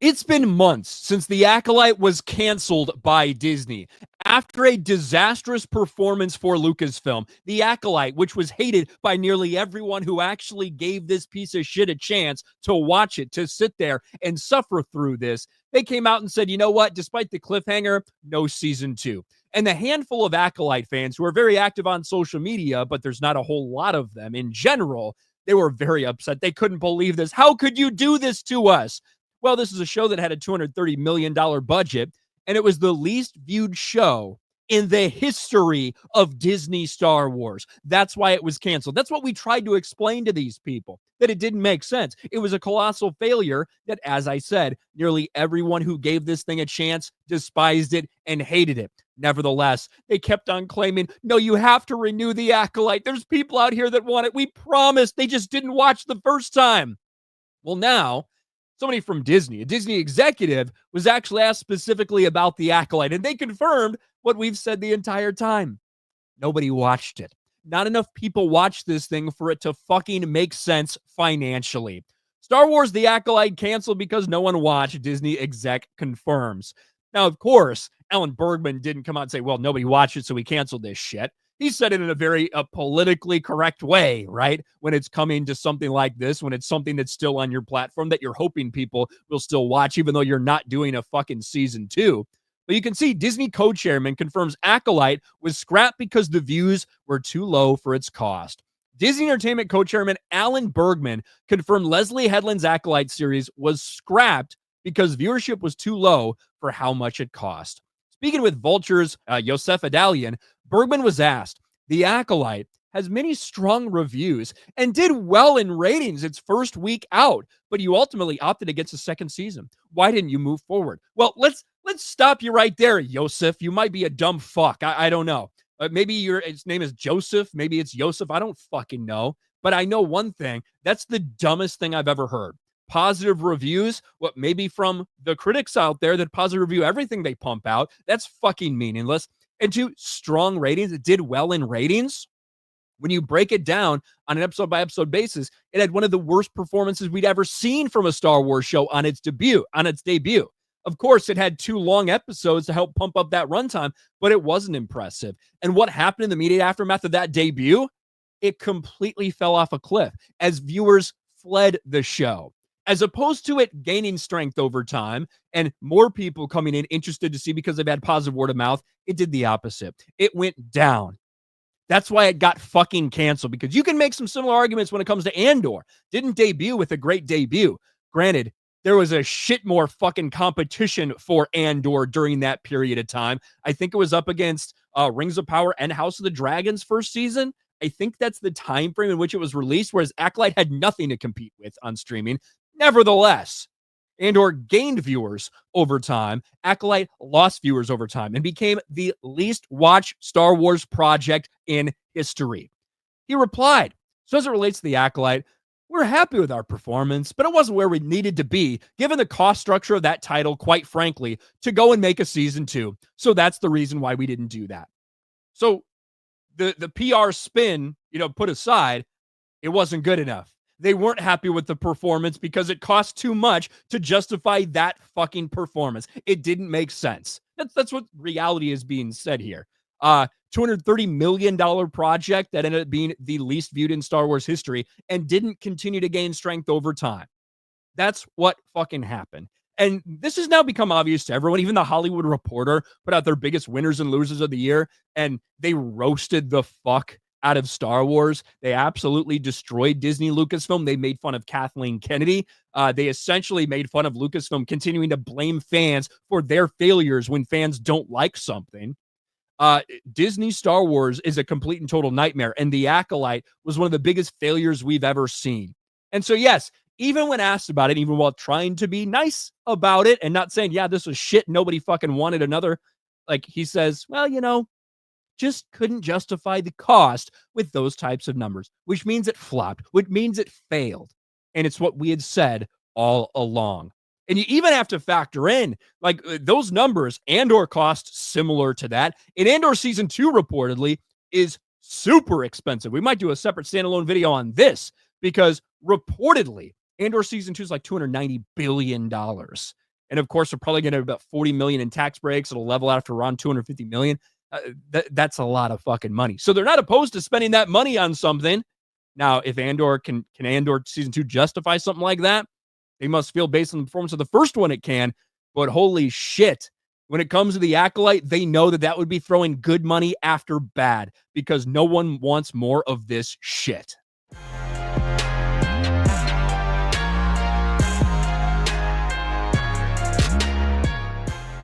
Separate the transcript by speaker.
Speaker 1: It's been months since The Acolyte was canceled by Disney. After a disastrous performance for Lucasfilm, The Acolyte, which was hated by nearly everyone who actually gave this piece of shit a chance to watch it, to sit there and suffer through this, they came out and said, you know what, despite the cliffhanger, no season 2. And the handful of Acolyte fans who are very active on social media, but there's not a whole lot of them in general, they were very upset. They couldn't believe this. How could you do this to us? Well, this is a show that had a $230 million budget, and it was the least viewed show in the history of Disney Star Wars. That's why it was canceled. That's what we tried to explain to these people, that it didn't make sense. It was a colossal failure that, as I said, nearly everyone who gave this thing a chance despised it and hated it. Nevertheless, they kept on claiming, no, you have to renew The Acolyte. There's people out here that want it. We promised. They just didn't watch the first time. Well, now, somebody from Disney, a Disney executive, was actually asked specifically about The Acolyte, and they confirmed what we've said the entire time. Nobody watched it. Not enough people watched this thing for it to fucking make sense financially. Star Wars The Acolyte canceled because no one watched, Disney exec confirms. Now, of course, Alan Bergman didn't come out and say, well, nobody watched it, so we canceled this shit. He said it in a very politically correct way, right? When it's coming to something like this, when it's something that's still on your platform that you're hoping people will still watch, even though you're not doing a fucking season 2. But you can see Disney co-chairman confirms Acolyte was scrapped because the views were too low for its cost. Disney Entertainment co-chairman Alan Bergman confirmed Leslie Headland's Acolyte series was scrapped because viewership was too low for how much it cost. Speaking with Vulture's Yosef Adalian, Bergman was asked, The Acolyte has many strong reviews and did well in ratings its first week out, but you ultimately opted against the second season. Why didn't you move forward? Well, let's stop you right there, Yosef. You might be a dumb fuck. I don't know. Maybe his name is Joseph. Maybe it's Yosef. I don't fucking know. But I know one thing. That's the dumbest thing I've ever heard. Positive reviews, what maybe from the critics out there that positive review everything they pump out. That's fucking meaningless. And 2, strong ratings. It did well in ratings. When you break it down on an episode by episode basis, it had one of the worst performances we'd ever seen from a Star Wars show on its debut. Of course, it had 2 long episodes to help pump up that runtime, but it wasn't impressive. And what happened in the immediate aftermath of that debut? It completely fell off a cliff as viewers fled the show. As opposed to it gaining strength over time and more people coming in interested to see because they've had positive word of mouth, it did the opposite. It went down. That's why it got fucking canceled, because you can make some similar arguments when it comes to Andor. Didn't debut with a great debut. Granted, there was a shit more fucking competition for Andor during that period of time. I think it was up against Rings of Power and House of the Dragon's first season. I think that's the time frame in which it was released, whereas Acolyte had nothing to compete with on streaming. Nevertheless, Andor gained viewers over time. Acolyte lost viewers over time and became the least watched Star Wars project in history. He replied, so as it relates to The Acolyte, we're happy with our performance, but it wasn't where we needed to be, given the cost structure of that title, quite frankly, to go and make a season 2. So that's the reason why we didn't do that. So the PR spin, put aside, it wasn't good enough. They weren't happy with the performance because it cost too much to justify that fucking performance. It didn't make sense. That's what reality is being said here. $230 million project that ended up being the least viewed in Star Wars history and didn't continue to gain strength over time. That's what fucking happened. And this has now become obvious to everyone. Even the Hollywood Reporter put out their biggest winners and losers of the year, and they roasted the fuck out of Star Wars. They absolutely destroyed Disney Lucasfilm. They made fun of Kathleen Kennedy. They essentially made fun of Lucasfilm continuing to blame fans for their failures when fans don't like something. Disney Star Wars is a complete and total nightmare, and The Acolyte was one of the biggest failures we've ever seen. And so, yes, even when asked about it, even while trying to be nice about it and not saying, yeah, this was shit, nobody fucking wanted another, like he says, well, just couldn't justify the cost with those types of numbers, which means it flopped, which means it failed. And it's what we had said all along. And you even have to factor in, like, those numbers, Andor cost similar to that. And Andor Season 2 reportedly is super expensive. We might do a separate standalone video on this because reportedly Andor Season 2 is like $290 billion. And of course, they're probably going to have about 40 million in tax breaks. It'll level out after around 250 million. That's a lot of fucking money. So they're not opposed to spending that money on something. Now, if Andor can Andor season 2 justify something like that? They must feel based on the performance of the first one it can. But holy shit. When it comes to the Acolyte, they know that would be throwing good money after bad because no one wants more of this shit.